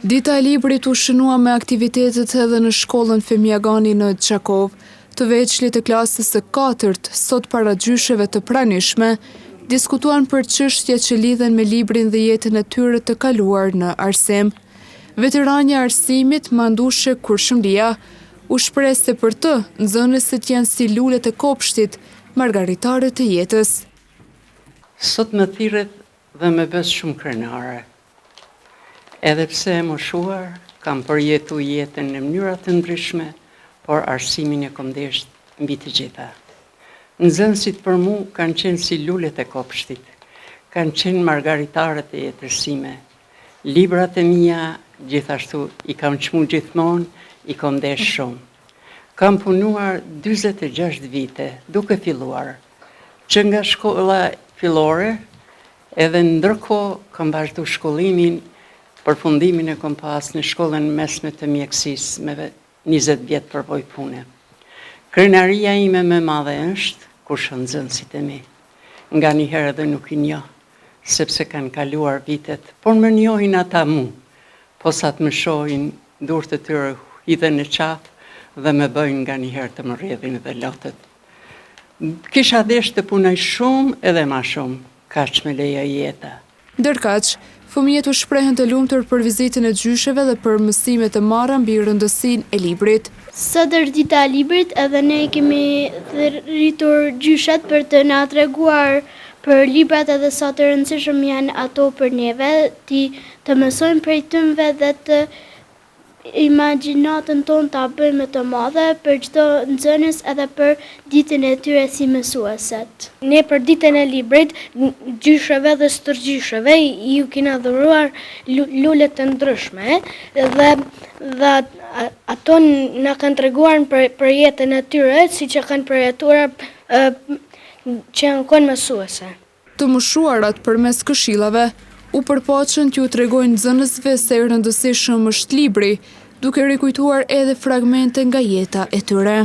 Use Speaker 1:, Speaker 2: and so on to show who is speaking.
Speaker 1: Dita e librit u shënua me aktivitetet edhe në shkollën Femiagani në Çakov. Të veçlit e klasës së 4, sot para gjysheve të pranishme, diskutuan për çështje që lidhen me librin dhe jetën e tyre të kaluar në arsim. Veterania e arsimit Mandushe Kurshëmlia u shpreh se për të nxënësit janë si lulet e kopshtit, margaritare të jetës.
Speaker 2: Sot më thirret dhe më bës shumë krenare. Edhe pse e moshuar, kam përjetu jetën në mënyra të ndryshme, por arsimin e kom ndesht mbi të gjitha. Nxënësit për mu kanë qenë si lulet e kopshtit, kanë qenë margaritarët e jetësime. Librat e mia gjithashtu i kam çmu gjithmonë, i kom ndesh shumë. Kam punuar 46 vite duke filluar, që nga shkolla fillore, edhe ndërkohë kam vazhdu shkollimin, përfundimin e kom pas në shkollën mesme të mjekësisë me 20 vjet përvoj pune. Krenaria ime më madhe është kur shoh nxënësit e mi. Nga një herë edhe nuk i njoh, sepse kanë kaluar vitet, por më njohin ata mu, posat më shohin durët e tyre hidhen në qafë dhe më bëjnë nga një herë të më rrjedhin dhe lotët. Kisha desh të punoj shumë edhe ma shumë, kaq me leja jeta.
Speaker 1: Ndërkaq, fëmijët u shprehen të lumtur për vizitën e gjysheve dhe për mësimet e marra mbi rëndësinë e librit.
Speaker 3: Sot është dita e librit edhe ne kemi rritur gjyshat për të na treguar për librat edhe sa të rëndësishëm janë ato për neve, të mësojmë prej tyre dhe të imagjinatën tonë ta bëjmë të madhe për çdo nxënës edhe për ditën e tyre si mësueset. Ne për ditën e librit, gjysheve dhe stërgjysheve ju kena dhuruar lule të ndryshme dhe ato na kanë treguar për jetën e tyre, siç e kanë përjetuar që janë qenë mësuese.
Speaker 1: Të moshuarat përmes këshillave u përpoqën t'ju tregojnë nxënësve se i rëndësishëm është libri, duke rikujtuar edhe fragmente nga jeta e tyre.